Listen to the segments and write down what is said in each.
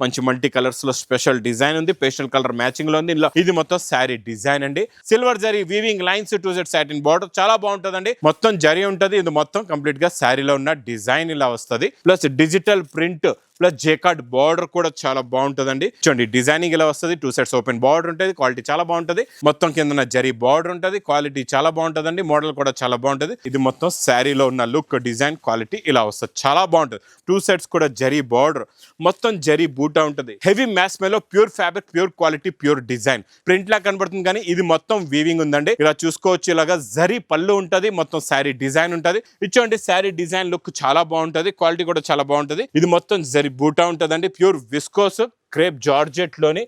మంచి multi colours లో special design ఉంది, పేస్టల్ కలర్ మ్యాచింగ్ లో ఉంది. ఇది మొత్తం శారీ డిజైన్ అండి. Silver zari weaving lines 2 satin border చాలా బాగుంటదండి. మొత్తం జరీ ఉంటది. ఇది మొత్తం కంప్లీట్ గా శారీలో ఉన్న డిజైన్ ఇలా వస్తుంది. Plus digital print plus jacquard border కూడా చాలా బాగుంటదండి. చూడండి డిజైనింగ్ ఇలా వస్తుంది. 2 సైడ్స్ ఓపెన్ బార్డర్ ఉంటుంది. క్వాలిటీ చాలా బాగుంటది. మొత్తం కింద జరీ బార్డర్ ఉంటుంది. క్వాలిటీ చాలా బాగుంటదండి. మోడల్ కూడా చాలా బాగుంటది. ఇది మొత్తం శారీలో ఉన్న లుక్ డిజైన్ క్వాలిటీ ఇలా వస్తుంది. చాలా బాగుంటది. 2 సైడ్స్ కూడా జరీ బార్డర్, మొత్తం జరీ బూటా ఉంటుంది. హెవీ మ్యాస్ మేలో pure fabric, pure quality, pure design. Print లా కనబడుతుంది కానీ ఇది మొత్తం వీవింగ్ ఉందండి. ఇలా చూసుకోవచ్చు. ఇలాగా జరీ పళ్ళు ఉంటది. మొత్తం శారీ డిజైన్ ఉంటది. ఇచ్చోండి శారీ డిజైన్ లుక్ చాలా బాగుంటది. క్వాలిటీ కూడా చాలా బాగుంటది. ఇది మొత్తం జరీ బూటా ఉంటదండి. ప్యూర్ విస్కోస్ క్రేప్ జార్జెట్ లోని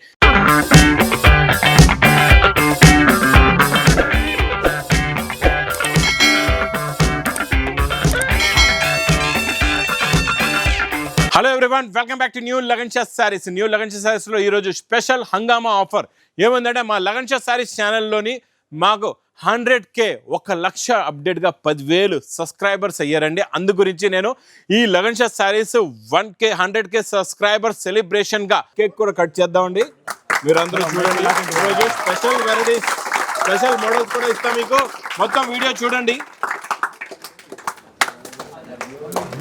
hello everyone, welcome back to new Lagan Shah saris. New Lagan Shah saris లో ఈరోజు స్పెషల్ హంగామా ఆఫర్ ఏముందంటే మా లగన్ షా సారీస్ ఛానల్లోని మాకు 100K 1,00,000 అప్డేట్గా 10,000 సబ్స్క్రైబర్స్ అయ్యారండి. అందు గురించి నేను ఈ లగన్ షా సారీస్ 100K సబ్స్క్రైబర్ సెలబ్రేషన్గా కేక్ కూడా కట్ చేద్దామండి. మీరు అందరూ చూడండి. ఈరోజు స్పెషల్ వెరైటీస్, స్పెషల్ మోడల్స్ కూడా ఇస్తాం మీకు. మొత్తం వీడియో చూడండి.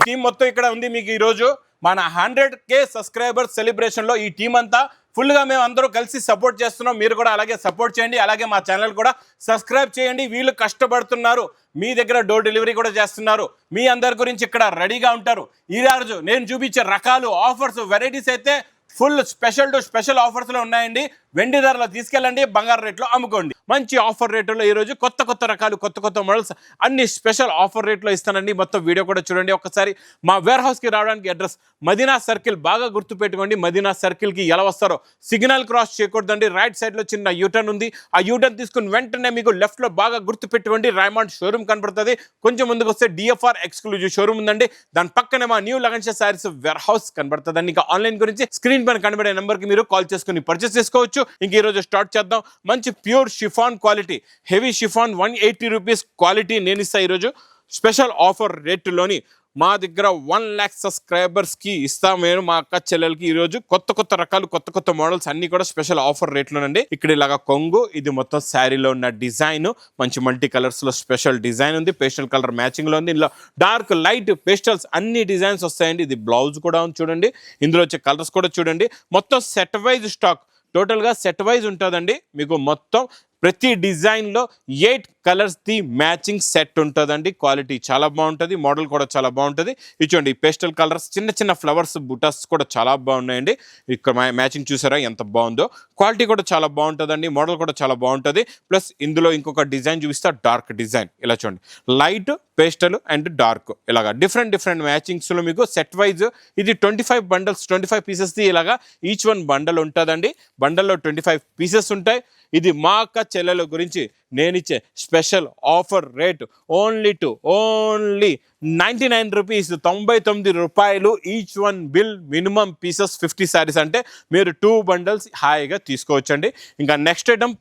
టీం మొత్తం ఇక్కడ ఉంది మీకు. ఈరోజు మన 100K సబ్స్క్రైబర్ సెలబ్రేషన్లో ఈ టీం అంతా ఫుల్గా మేము అందరూ కలిసి సపోర్ట్ చేస్తున్నాం. మీరు కూడా అలాగే సపోర్ట్ చేయండి. అలాగే మా ఛానల్ కూడా సబ్స్క్రైబ్ చేయండి. వీళ్ళు కష్టపడుతున్నారు, మీ దగ్గర డోర్ డెలివరీ కూడా చేస్తున్నారు. మీ అందరి గురించి ఇక్కడ రెడీగా ఉంటారు. ఈ రోజు నేను చూపించే రకాలు, ఆఫర్స్, వెరైటీస్ అయితే ఫుల్ స్పెషల్ టు స్పెషల్ ఆఫర్స్లో ఉన్నాయండి. వెండి ధరలో తీసుకెళ్ళండి, బంగారు రేట్లో అమ్ముకోండి. మంచి ఆఫర్ రేట్లో ఈరోజు కొత్త రకాలు, కొత్త మోడల్స్ అన్ని స్పెషల్ ఆఫర్ రేట్లో ఇస్తానండి. మొత్తం వీడియో కూడా చూడండి. ఒకసారి మా వేర్ హౌస్కి రావడానికి అడ్రస్ మదీనా సర్కిల్, బాగా గుర్తుపెట్టుకోండి. మదీనా సర్కిల్కి ఎలా వస్తారో సిగ్నల్ క్రాస్ చేయకూడదండి. రైట్ సైడ్లో చిన్న యూటర్న్ ఉంది. ఆ యూటర్న్ తీసుకుని వెంటనే మీకు లెఫ్ట్లో బాగా గుర్తుపెట్టుకోండి. రైమండ్ షోరూమ్ కనపడుతుంది. కొంచెం ముందుకు వస్తే డిఎఫ్ఆర్ ఎక్స్క్లూజివ్ షోరూమ్ ఉందండి. దాని పక్కనే మా new Lagan Shah Sarees warehouse కనబడుతుందండి. ఇంకా ఆన్లైన్ గురించి స్క్రీన్ పైన కనబడే నెంబర్కి మీరు కాల్ చేసుకుని పర్చేస్ చేసుకోవచ్చు. ఇంక ఈరోజు స్టార్ట్ చేద్దాం. మంచి pure chiffon quality, heavy chiffon 180 rupees quality నేను ఇస్తా ఈరోజు స్పెషల్ ఆఫర్ రేటులోని. మా దగ్గర 1,00,000 సబ్స్క్రైబర్స్కి ఇస్తాం నేను, మా అక్క చెల్లెలకి. ఈరోజు కొత్త రకాలు, కొత్త మోడల్స్ అన్ని కూడా స్పెషల్ ఆఫర్ రేట్లోనండి. ఇక్కడ ఇలాగా కొంగు, ఇది మొత్తం శారీలో ఉన్న డిజైన్, మంచి మల్టీ కలర్స్లో స్పెషల్ డిజైన్ ఉంది. పేస్టల్ కలర్ మ్యాచింగ్లో ఉంది. ఇందులో డార్క్, లైట్, పేస్టల్స్ అన్ని డిజైన్స్ వస్తాయండి. ఇది బ్లౌజ్ కూడా ఉంది చూడండి. ఇందులో వచ్చే కలర్స్ కూడా చూడండి. మొత్తం సెట్ వైజ్ స్టాక్, టోటల్గా సెట్ వైజ్ ఉంటుందండి. మీకు మొత్తం ప్రతి డిజైన్లో 8 కలర్స్ ది మ్యాచింగ్ సెట్ ఉంటుందండి. క్వాలిటీ చాలా బాగుంటుంది. మోడల్ కూడా చాలా బాగుంటుంది. ఇచ్చోండి పేస్టల్ కలర్స్, చిన్న ఫ్లవర్స్, బుటాస్ కూడా చాలా బాగున్నాయండి. ఇక్కడ మ్యాచింగ్ చూసారా ఎంత బాగుందో. క్వాలిటీ కూడా చాలా బాగుంటుందండి. మోడల్ కూడా చాలా బాగుంటుంది. ప్లస్ ఇందులో ఇంకొక డిజైన్ చూపిస్తా, డార్క్ డిజైన్. ఇలా చూడండి, లైట్, పేస్టల్ అండ్ డార్క్, ఇలాగా డిఫరెంట్ మ్యాచింగ్స్లో మీకు సెట్ వైజ్. ఇది 25 బండల్స్, 25 పీసెస్ది. ఇలాగా ఈచ్ వన్ బండల్ ఉంటుందండి. బండల్లో 25 పీసెస్ ఉంటాయి. ఇది మా అక్క చెల్లెల గురించి నేనిచ్చే special offer rate only 99 rupees, 99 రూపాయలు each one bill. Minimum pieces 50 sarees అంటే మీరు 2 బండల్స్ హాయిగా తీసుకోవచ్చండి. ఇంకా నెక్స్ట్ ఐటమ్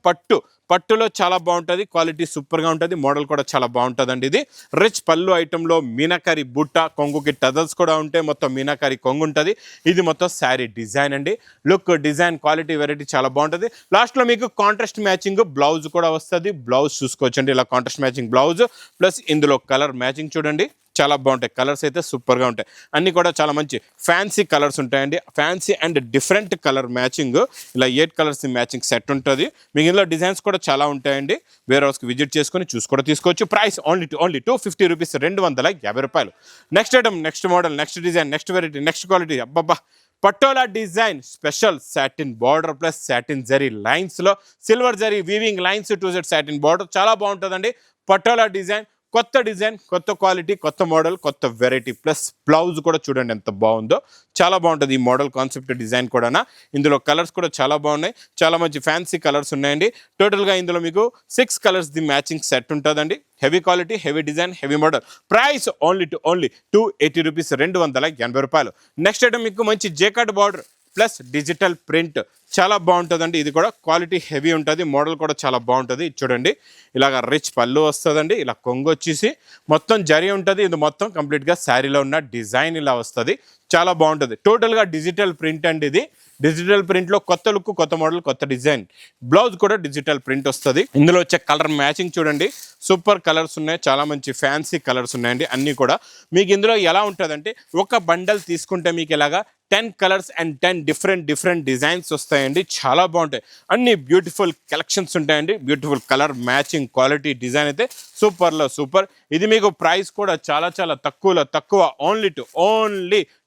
పట్టులో చాలా బాగుంటుంది. క్వాలిటీ సూపర్గా ఉంటుంది. మోడల్ కూడా చాలా బాగుంటుందండి. ఇది రిచ్ పళ్ళు ఐటెంలో మీనాకరి బుట్ట, కొంగుకి టజల్స్ కూడా ఉంటాయి. మొత్తం మీనాకరి కొంగు ఉంటుంది. ఇది మొత్తం శారీ డిజైన్ అండి. లుక్, డిజైన్, క్వాలిటీ, వెరైటీ చాలా బాగుంటుంది. లాస్ట్లో మీకు కాంట్రాస్ట్ మ్యాచింగ్ బ్లౌజ్ కూడా వస్తుంది. బ్లౌజ్ చూసుకోవచ్చండి. ఇలా కాంట్రాస్ట్ మ్యాచింగ్ బ్లౌజ్, ప్లస్ ఇందులో కలర్ మ్యాచింగ్ చూడండి. చాలా బాగుంటాయి. కలర్స్ అయితే సూపర్గా ఉంటాయి. అన్నీ కూడా చాలా మంచి ఫ్యాన్సీ కలర్స్ ఉంటాయండి. Fancy and different colour matching. ఇలా 8 కలర్స్ మ్యాచింగ్ సెట్ ఉంటుంది. మీకు ఇందులో డిజైన్స్ కూడా చాలా ఉంటాయండి. వేర్ హౌస్కి విజిట్ చేసుకొని చూసి కూడా తీసుకోవచ్చు. ప్రైస్ ఓన్లీ 250 రూపీస్, 250 రూపాయలు. Next item, next model, next design, next variety, next quality. అబ్బబ్బా, patola design, special satin border plus satin zari లైన్స్లో silver zari weaving lines, 2 satin border చాలా బాగుంటుందండి. పటోలా డిజైన్, కొత్త డిజైన్, కొత్త క్వాలిటీ, కొత్త మోడల్, కొత్త వెరైటీ. ప్లస్ బ్లౌజ్ కూడా చూడండి ఎంత బాగుందో. చాలా బాగుంటుంది ఈ మోడల్ కాన్సెప్ట్ డిజైన్ కూడా. ఇందులో కలర్స్ కూడా చాలా బాగున్నాయి. చాలా మంచి ఫ్యాన్సీ కలర్స్ ఉన్నాయండి. టోటల్గా ఇందులో మీకు 6 కలర్స్ ది మ్యాచింగ్ సెట్ ఉంటుందండి. Heavy quality, heavy design, heavy model. Price only 280 rupees, 280 రూపాయలు. నెక్స్ట్ ఐటమ్ మీకు మంచి jacquard border, plus digital print చాలా బాగుంటుందండి. ఇది కూడా క్వాలిటీ హెవీ ఉంటుంది, మోడల్ కూడా చాలా బాగుంటుంది. చూడండి ఇలాగ రిచ్ పళ్ళు వస్తుందండి, ఇలా కొంగు వచ్చేసి మొత్తం జరీ ఉంటుంది. ఇది మొత్తం కంప్లీట్గా శారీలో ఉన్న డిజైన్ ఇలా వస్తుంది, చాలా బాగుంటుంది. టోటల్గా డిజిటల్ ప్రింట్ అండి. ఇది డిజిటల్ ప్రింట్లో కొత్త లుక్, కొత్త మోడల్, కొత్త డిజైన్. బ్లౌజ్ కూడా డిజిటల్ ప్రింట్ వస్తుంది. ఇందులో వచ్చే కలర్ మ్యాచింగ్ చూడండి, సూపర్ కలర్స్ ఉన్నాయి, చాలా మంచి ఫ్యాన్సీ కలర్స్ ఉన్నాయండి. అన్నీ కూడా మీకు ఇందులో ఎలా ఉంటుందంటే ఒక బండల్ తీసుకుంటే మీకు ఇలాగా 10 కలర్స్ అండ్ 10 డిఫరెంట్ డిజైన్స్ వస్తాయండి. చాలా బాగుంటాయి, అన్ని బ్యూటిఫుల్ కలెక్షన్స్ ఉంటాయండి. Beautiful colour matching, quality, design అయితే సూపర్లో సూపర్. ఇది మీకు ప్రైస్ కూడా చాలా చాలా తక్కువ, ఓన్లీ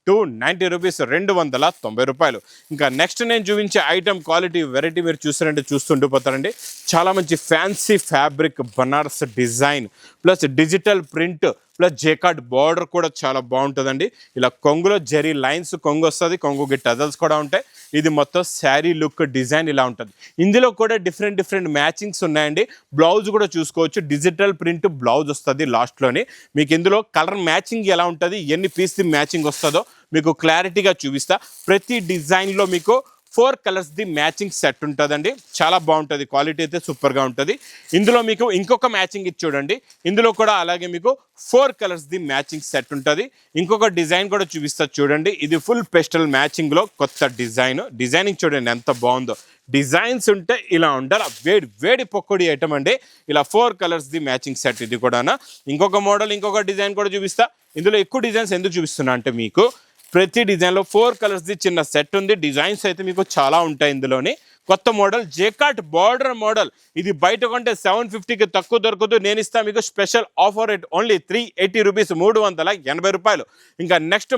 290 రూపీస్, 290 రూపాయలు. ఇంకా నెక్స్ట్ నేను చూపించే ఐటమ్ క్వాలిటీ వెరైటీ మీరు చూస్తారంటే చూస్తుండిపోతారండి. చాలా మంచి fancy fabric Banaras design plus digital print plus jacquard border కూడా చాలా బాగుంటుందండి. ఇలా కొంగులో జరీ లైన్స్ కొంగు వస్తుంది, కొంగుకి టజల్స్ కూడా ఉంటాయి. ఇది మొత్తం శారీ లుక్ డిజైన్ ఇలా ఉంటుంది. ఇందులో కూడా డిఫరెంట్ మ్యాచింగ్స్ ఉన్నాయండి. బ్లౌజ్ కూడా చూసుకోవచ్చు, డిజిటల్ ప్రింట్ బ్లౌజ్ వస్తుంది లాస్ట్లోని. మీకు ఇందులో కలర్ మ్యాచింగ్ ఎలా ఉంటుంది, ఎన్ని పీస్ మ్యాచింగ్ వస్తుందో మీకు క్లారిటీగా చూపిస్తా. ప్రతి డిజైన్లో మీకు 4 కలర్స్ ది మ్యాచింగ్ సెట్ ఉంటుందండి, చాలా బాగుంటుంది. క్వాలిటీ అయితే సూపర్గా ఉంటుంది. ఇందులో మీకు ఇంకొక మ్యాచింగ్ ఇది చూడండి, ఇందులో కూడా అలాగే మీకు 4 కలర్స్ ది మ్యాచింగ్ సెట్ ఉంటుంది. ఇంకొక డిజైన్ కూడా చూపిస్తా చూడండి. ఇది ఫుల్ పెస్టల్ మ్యాచింగ్లో కొత్త డిజైనింగ్ చూడండి ఎంత బాగుందో. డిజైన్స్ ఉంటే ఇలా ఉండాలి, వేడి పొక్కడి ఐటమ్ అండి. ఇలా 4 కలర్స్ ది మ్యాచింగ్ సెట్. ఇది కూడా ఇంకొక మోడల్, ఇంకొక డిజైన్ కూడా చూపిస్తా. ఇందులో ఎక్కువ డిజైన్స్ ఎందుకు చూపిస్తున్నా అంటే మీకు ప్రతి డిజైన్లో 4 కలర్స్ది చిన్న సెట్ ఉంది. డిజైన్స్ అయితే మీకు చాలా ఉంటాయి. ఇందులోని కొత్త మోడల్ జేకార్డ్ బార్డర్ మోడల్. ఇది బయట కొంటే 750కి తక్కువ దొరకదు. నేను ఇస్తాను మీకు special offer rate only 380 rupees, 380 రూపాయలు. ఇంకా నెక్స్ట్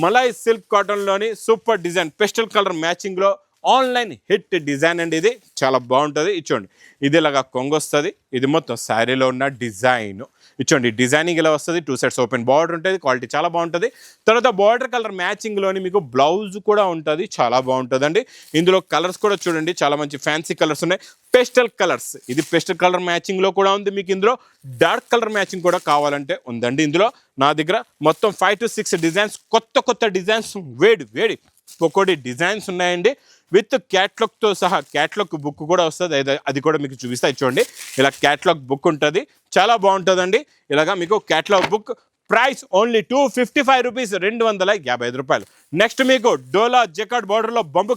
మలై సిల్క్ కాటన్లోని సూపర్ డిజైన్ పెస్టల్ కలర్ మ్యాచింగ్లో ఆన్లైన్ హిట్ డిజైన్ అండి. ఇది చాలా బాగుంటుంది. ఇచ్చోండి ఇది ఇలాగా కొంగు వస్తుంది. ఇది మొత్తం శారీలో ఉన్న డిజైన్. ఇచ్చోండి డిజైనింగ్ ఇలా వస్తుంది. 2 సెట్స్ ఓపెన్ బార్డర్ ఉంటుంది, క్వాలిటీ చాలా బాగుంటుంది. తర్వాత బార్డర్ కలర్ మ్యాచింగ్లోని మీకు బ్లౌజ్ కూడా ఉంటుంది, చాలా బాగుంటుందండి. ఇందులో కలర్స్ కూడా చూడండి, చాలా మంచి ఫ్యాన్సీ కలర్స్ ఉన్నాయి. పేస్టల్ కలర్స్, ఇది పేస్టల్ కలర్ మ్యాచింగ్లో కూడా ఉంది. మీకు ఇందులో డార్క్ కలర్ మ్యాచింగ్ కూడా కావాలంటే ఉందండి. ఇందులో నా దగ్గర మొత్తం 5 to 6 డిజైన్స్, కొత్త డిజైన్స్, వేడి పొకోడి డిజైన్స్ ఉన్నాయండి. విత్ క్యాట్లాగ్తో సహా క్యాట్లాగ్ బుక్ కూడా వస్తుంది, అది కూడా మీకు చూపిస్తా. చూడండి ఇలా క్యాట్లాగ్ బుక్ ఉంటుంది, చాలా బాగుంటుందండి. ఇలాగా మీకు catalogue book price only 255 rupees, 255 రూపాయలు. నెక్స్ట్ మీకు డోలా జెకార్డ్ బార్డర్లో బంబు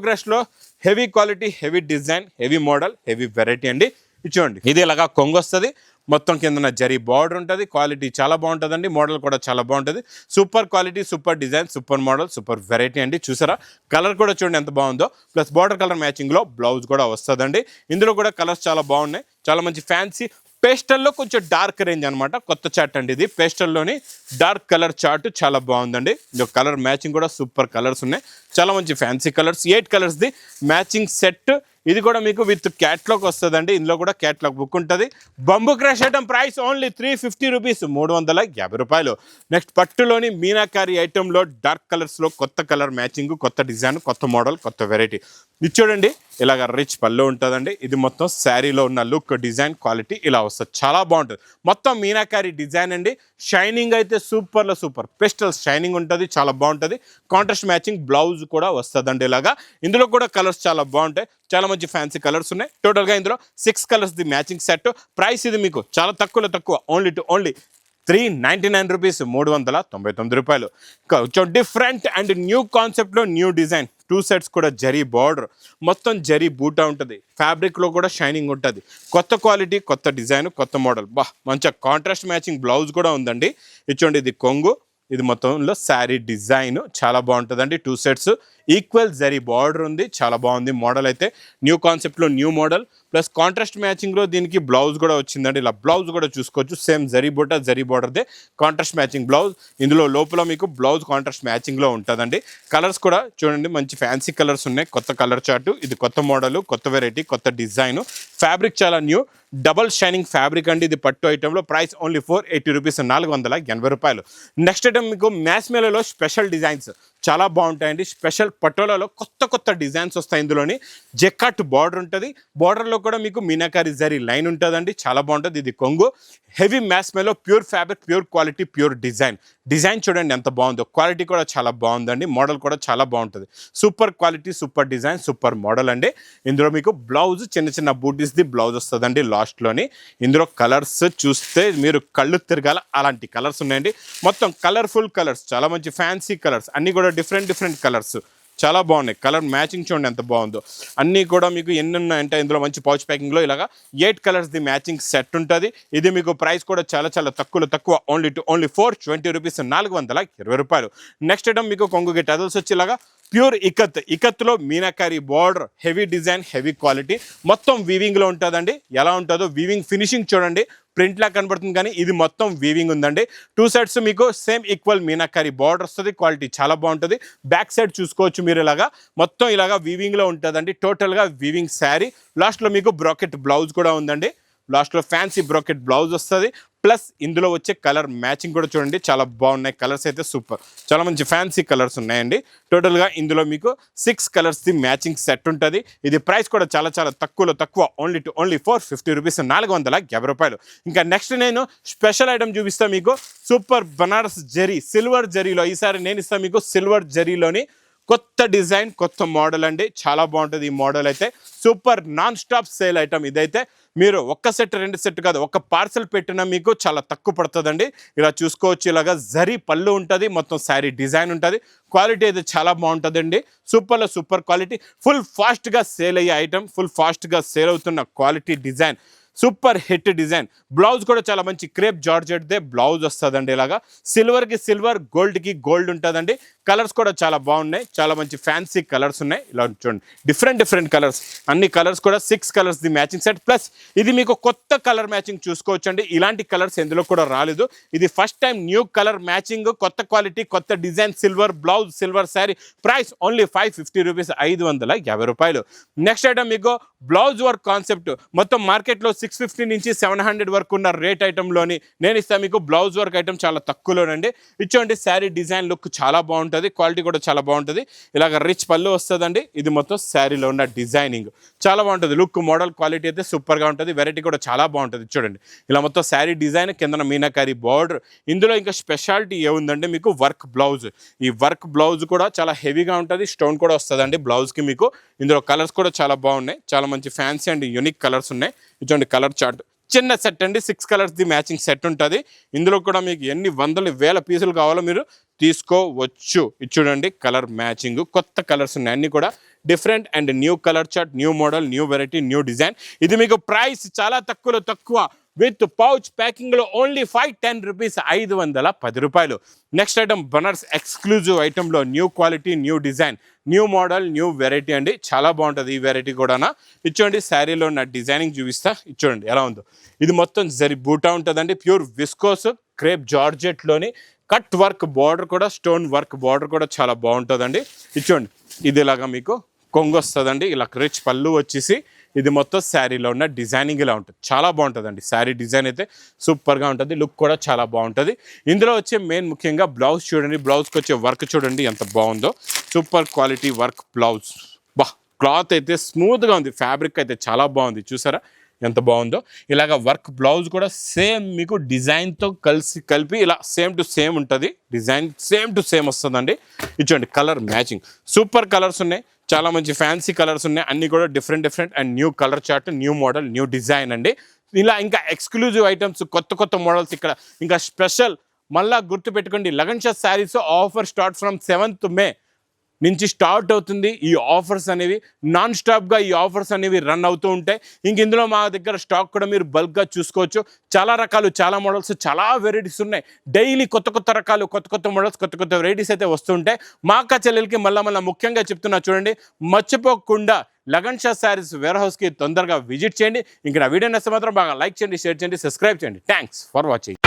క్రష్లో heavy quality, heavy design, heavy model, heavy variety అండి. చూడండి ఇది ఇలాగా కొంగు వస్తుంది, మొత్తం కింద జరీ బార్డర్ ఉంటుంది. క్వాలిటీ చాలా బాగుంటుందండి, మోడల్ కూడా చాలా బాగుంటుంది. Super quality, super design, super model, super variety అండి. చూసారా కలర్ కూడా చూడండి ఎంత బాగుందో. ప్లస్ బార్డర్ కలర్ మ్యాచింగ్లో బ్లౌజ్ కూడా వస్తుందండి. ఇందులో కూడా కలర్స్ చాలా బాగున్నాయి, చాలా మంచి ఫ్యాన్సీ పేస్టల్లో కొంచెం డార్క్ రేంజ్ అనమాట. కొత్త చార్ట్ అండి ఇది, పేస్టల్లోని డార్క్ కలర్ చార్ట్ చాలా బాగుందండి. ఇది కలర్ మ్యాచింగ్ కూడా సూపర్ కలర్స్ ఉన్నాయి, చాలా మంచి ఫ్యాన్సీ కలర్స్. 8 కలర్స్ది మ్యాచింగ్ సెట్. ఇది కూడా మీకు విత్ క్యాట్లాగ్ వస్తుందండి. ఇందులో కూడా క్యాట్లాగ్ బుక్ ఉంటుంది. Bamboo crush item price only 350 rupees, 350 రూపాయలు. నెక్స్ట్ పట్టులోని మీనాకారి ఐటెంలో డార్క్ కలర్స్లో కొత్త కలర్ మ్యాచింగ్, కొత్త డిజైన్, కొత్త మోడల్, కొత్త వెరైటీ. ఇది చూడండి ఇలాగ రిచ్ పళ్ళు ఉంటుందండి. ఇది మొత్తం శారీలో ఉన్న లుక్, డిజైన్, క్వాలిటీ ఇలా వస్తుంది, చాలా బాగుంటుంది. మొత్తం మీనాకారి డిజైన్ అండి. షైనింగ్ అయితే సూపర్లో సూపర్, పెస్టల్ షైనింగ్ ఉంటుంది, చాలా బాగుంటుంది. కాంట్రాస్ట్ మ్యాచింగ్ బ్లౌజ్ కూడా వస్తుందండి ఇలాగా. ఇందులో కూడా కలర్స్ చాలా బాగుంటాయి, చాలా మంచి ఫ్యాన్సీ కలర్స్ ఉన్నాయి. టోటల్గా ఇందులో 6 colours the matching set. Price ఇది మీకు చాలా తక్కువ, ఓన్లీ 399 రూపీస్, 399 రూపాయలు. కొంచెం డిఫరెంట్ అండ్ న్యూ కాన్సెప్ట్లో న్యూ డిజైన్. 2 సెట్స్ కూడా జరీ బార్డర్, మొత్తం జరీ బూటా ఉంటుంది. ఫ్యాబ్రిక్లో కూడా షైనింగ్ ఉంటుంది. కొత్త క్వాలిటీ, కొత్త డిజైన్, కొత్త మోడల్. మంచిగా కాంట్రాస్ట్ మ్యాచింగ్ బ్లౌజ్ కూడా ఉందండి. ఇచ్చోండి ఇది కొంగు, ఇది మొత్తంలో శారీ డిజైన్ చాలా బాగుంటుందండి. 2 సెట్స్ ఈక్వల్ జరీ బార్డర్ ఉంది, చాలా బాగుంది. మోడల్ అయితే న్యూ కాన్సెప్ట్లో న్యూ మోడల్. ప్లస్ కాంట్రాస్ట్ మ్యాచింగ్లో దీనికి బ్లౌజ్ కూడా వచ్చిందండి. ఇలా బ్లౌజ్ కూడా చూసుకోవచ్చు, సేమ్ జరీ బార్డర్దే కాంట్రాస్ట్ మ్యాచింగ్ బ్లౌజ్. ఇందులో లోపల మీకు బ్లౌజ్ కాంట్రాస్ట్ మ్యాచింగ్లో ఉంటుందండి. కలర్స్ కూడా చూడండి మంచి ఫ్యాన్సీ కలర్స్ ఉన్నాయి. కొత్త కలర్ చార్టు, ఇది కొత్త మోడల్, కొత్త వెరైటీ, కొత్త డిజైన్. ఫ్యాబ్రిక్ చాలా న్యూ, డబల్ షైనింగ్ ఫ్యాబ్రిక్ అండి. ఇది పట్టు ఐటెంలో ప్రైస్ ఓన్లీ 480 రూపీస్, 480 రూపాయలు. నెక్స్ట్ ఐటమ్ మీకు మ్యాస్మేలో స్పెషల్ డిజైన్స్, చాలా బాగుంటాయండి. స్పెషల్ పటోలాలో కొత్త డిజైన్స్ వస్తాయి. ఇందులోని జెకాట్ బార్డర్ ఉంటుంది. బార్డర్లో కూడా మీకు మీనాకారి జరీ లైన్ ఉంటుందండి. చాలా బాగుంటుంది. ఇది కొంగు హెవీ మ్యాస్ మేలో pure fabric, pure quality, pure design చూడండి ఎంత బాగుందో. క్వాలిటీ కూడా చాలా బాగుందండి. మోడల్ కూడా చాలా బాగుంటుంది. Super quality, super design, super model అండి. ఇందులో మీకు బ్లౌజ్ చిన్న బూటీస్ది బ్లౌజ్ వస్తుందండి లాస్ట్లోని. ఇందులో కలర్స్ చూస్తే మీరు కళ్ళు తిరగాల అలాంటి కలర్స్ ఉన్నాయండి. మొత్తం కలర్ఫుల్ కలర్స్, చాలా మంచి ఫ్యాన్సీ కలర్స్, అన్నీ కూడా డిఫరెంట్ కలర్స్ చాలా బాగున్నాయి. కలర్ మ్యాచింగ్ చూడండి ఎంత బాగుందో. అన్నీ కూడా మీకు ఎన్ని ఉన్నాయంటే ఇందులో మంచి పౌచ్ ప్యాకింగ్లో ఇలాగా 8 కలర్స్ది మ్యాచింగ్ సెట్ ఉంటుంది. ఇది మీకు ప్రైస్ కూడా చాలా తక్కువ, ఓన్లీ 420 రూపీస్, 420 రూపాయలు. నెక్స్ట్ ఐటమ్ మీకు కొంగు గెట్ అదల్స్ వచ్చి ఇలాగా ప్యూర్ ఇకత్లో meenakari border, heavy design, heavy quality, మొత్తం వీవింగ్లో ఉంటుందండి. ఎలా ఉంటుందో వీవింగ్ ఫినిషింగ్ చూడండి. ప్రింట్లా కనబడుతుంది కానీ ఇది మొత్తం వీవింగ్ ఉందండి. 2 సైడ్స్ మీకు సేమ్ ఈక్వల్ మీనాకారి బార్డర్ వస్తుంది. క్వాలిటీ చాలా బాగుంటుంది. బ్యాక్ సైడ్ చూసుకోవచ్చు మీరు ఇలాగా మొత్తం ఇలాగా వీవింగ్లో ఉంటుందండి. టోటల్గా వీవింగ్ శారీ. లాస్ట్లో మీకు బ్రాకెట్ బ్లౌజ్ కూడా ఉందండి. లాస్ట్లో ఫ్యాన్సీ బ్రాకెట్ బ్లౌజ్ వస్తుంది. ప్లస్ ఇందులో వచ్చే కలర్ మ్యాచింగ్ కూడా చూడండి చాలా బాగున్నాయి. కలర్స్ అయితే సూపర్, చాలా మంచి ఫ్యాన్సీ కలర్స్ ఉన్నాయండి. టోటల్గా ఇందులో మీకు 6 కలర్స్ది మ్యాచింగ్ సెట్ ఉంటుంది. ఇది ప్రైస్ కూడా చాలా తక్కువ, ఓన్లీ 450 రూపీస్, 450 రూపాయలు. ఇంకా నెక్స్ట్ నేను స్పెషల్ ఐటమ్ చూపిస్తాను మీకు. సూపర్ బనారస్ జరీ, సిల్వర్ జరీలో. ఈసారి నేను ఇస్తాను మీకు సిల్వర్ జరీలోని కొత్త డిజైన్, కొత్త మోడల్ అండి. చాలా బాగుంటుంది ఈ మోడల్ అయితే. Super non stop sale item ఇదైతే. మీరు ఒక్క సెట్ 2 సెట్ కాదు, ఒక పార్సల్ పెట్టినా మీకు చాలా తక్కువ పడుతుందండి. ఇలా చూసుకోవచ్చు. ఇలాగా జరీ పళ్ళు ఉంటుంది. మొత్తం శారీ డిజైన్ ఉంటుంది. క్వాలిటీ అయితే చాలా బాగుంటుందండి. Super quality. ఫుల్ ఫాస్ట్గా సేల్ అయ్యే ఐటమ్, ఫుల్ ఫాస్ట్గా సేల్ అవుతున్న quality design, super hit design. Blouse కూడా చాలా మంచి క్రేప్ జార్జెట్దే బ్లౌజ్ వస్తుందండి. ఇలాగా సిల్వర్కి సిల్వర్, గోల్డ్కి గోల్డ్ ఉంటుందండి. కలర్స్ కూడా చాలా బాగున్నాయి. చాలా మంచి ఫ్యాన్సీ కలర్స్ ఉన్నాయి. ఇలా చూడండి డిఫరెంట్ కలర్స్. అన్ని కలర్స్ కూడా 6 కలర్స్ది మ్యాచింగ్ సెట్. ప్లస్ ఇది మీకు కొత్త కలర్ మ్యాచింగ్ చూసుకోవచ్చు అండి. ఇలాంటి కలర్స్ ఎందులో కూడా రాలేదు. ఇది first time new colour matching, కొత్త క్వాలిటీ, కొత్త design, silver blouse, silver sari. Price only 550 rupees, 550 రూపాయలు. నెక్స్ట్ ఐటమ్ మీకు బ్లౌజ్ వర్క్ కాన్సెప్ట్. మొత్తం మార్కెట్లో 650 నుంచి 700 వరకు ఉన్న రేట్ ఐటెంలోని నేను ఇస్తాను మీకు బ్లౌజ్ వర్క్ ఐటమ్ చాలా తక్కువలోనండి. ఇచ్చోండి శారీ డిజైన్ లుక్ చాలా బాగుంటుంది. క్వాలిటీ కూడా చాలా బాగుంటుంది. ఇలాగ రిచ్ పళ్ళు వస్తుందండి. ఇది మొత్తం శారీలో ఉన్న డిజైనింగ్ చాలా బాగుంటుంది. లుక్, మోడల్, క్వాలిటీ అయితే సూపర్గా ఉంటుంది. వెరైటీ కూడా చాలా బాగుంటుంది. చూడండి ఇలా మొత్తం శారీ డిజైన్, కింద మీనాకారి బార్డర్. ఇందులో ఇంకా స్పెషాలిటీ ఏముందంటే మీకు వర్క్ బ్లౌజ్. ఈ వర్క్ బ్లౌజ్ కూడా చాలా హెవీగా ఉంటుంది. స్టోన్ కూడా వస్తుందండి బ్లౌజ్కి మీకు. ఇందులో కలర్స్ కూడా చాలా బాగున్నాయి. చాలా మంచి ఫ్యాన్సీ అండ్ యూనిక్ కలర్స్ ఉన్నాయి. చూడండి కలర్ చార్ట్. చిన్న సెట్ అండి, 6 కలర్స్ది మ్యాచింగ్ సెట్ ఉంటుంది. ఇందులో కూడా మీకు ఎన్ని వందలు వేల పీసులు కావాలో మీరు తీసుకోవచ్చు. ఇది చూడండి కలర్ మ్యాచింగ్, కొత్త కలర్స్ ఉన్నాయి. అన్నీ కూడా different and new colour chart, new model, new variety, new design. ఇది మీకు ప్రైస్ చాలా తక్కువ విత్ పౌచ్ ప్యాకింగ్లో ఓన్లీ 510 రూపీస్, 510 రూపాయలు. నెక్స్ట్ ఐటమ్ బనారస్ ఎక్స్క్లూజివ్ ఐటెంలో new quality, new design, new model, new variety అండి. చాలా బాగుంటుంది ఈ వెరైటీ కూడా. ఇచ్చోండి శారీలో నా డిజైనింగ్ చూపిస్తా. ఇచ్చోండి ఎలా ఉందో. ఇది మొత్తం జరీ బూటా ఉంటుందండి. ప్యూర్ విస్కోస్ క్రేప్ జార్జెట్లోని కట్ వర్క్ బార్డర్ కూడా, స్టోన్ వర్క్ బార్డర్ కూడా చాలా బాగుంటుందండి. ఇచ్చోండి ఇది ఇలాగా మీకు కొంగు వస్తుందండి. ఇలా రిచ్ పళ్ళు వచ్చేసి ఇది మొత్తం శారీలో ఉన్న డిజైనింగ్ ఇలా ఉంటుంది. చాలా బాగుంటుందండి. శారీ డిజైన్ అయితే సూపర్గా ఉంటుంది. లుక్ కూడా చాలా బాగుంటుంది. ఇందులో వచ్చే మెయిన్ ముఖ్యంగా బ్లౌజ్ చూడండి. బ్లౌజ్కి వచ్చే వర్క్ చూడండి ఎంత బాగుందో. Super quality work blouse. Cloth అయితే స్మూత్గా ఉంది. ఫ్యాబ్రిక్ అయితే చాలా బాగుంది. చూసారా ఎంత బాగుందో. ఇలాగ వర్క్ బ్లౌజ్ కూడా సేమ్ మీకు డిజైన్తో కలిపి ఇలా సేమ్ టు సేమ్ ఉంటుంది. డిజైన్ సేమ్ టు సేమ్ వస్తుందండి. ఇచ్చండి కలర్ మ్యాచింగ్, సూపర్ కలర్స్ ఉన్నాయి. చాలా మంచి ఫ్యాన్సీ కలర్స్ ఉన్నాయి. అన్నీ కూడా different and new colour chart, new model, new design అండి. ఇలా ఇంకా ఎక్స్క్లూజివ్ ఐటమ్స్, కొత్త మోడల్స్ ఇక్కడ ఇంకా స్పెషల్. మళ్ళీ గుర్తుపెట్టుకోండి, lagan Shah saris offer start from 7th May నుంచి స్టార్ట్ అవుతుంది. ఈ ఆఫర్స్ అనేవి నాన్ స్టాప్గా ఈ ఆఫర్స్ అనేవి రన్ అవుతూ ఉంటాయి. ఇంక ఇందులో మా దగ్గర స్టాక్ కూడా మీరు బల్క్గా చూసుకోవచ్చు. చాలా రకాలు, చాలా మోడల్స్, చాలా వెరైటీస్ ఉన్నాయి. డైలీ కొత్త రకాలు, కొత్త మోడల్స్, కొత్త వెరైటీస్ అయితే వస్తుంటాయి. మా అక్క చెల్లెలకి మళ్ళీ ముఖ్యంగా చెప్తున్నా చూడండి, మర్చిపోకుండా లగన్ షా శారీస్ వేర్ హౌస్కి తొందరగా విజిట్ చేయండి. ఇంకా నా వీడియో నచ్చితే మాత్రం బాగా లైక్ చేయండి, షేర్ చేయండి, సబ్స్క్రైబ్ చేయండి. Thanks for watching.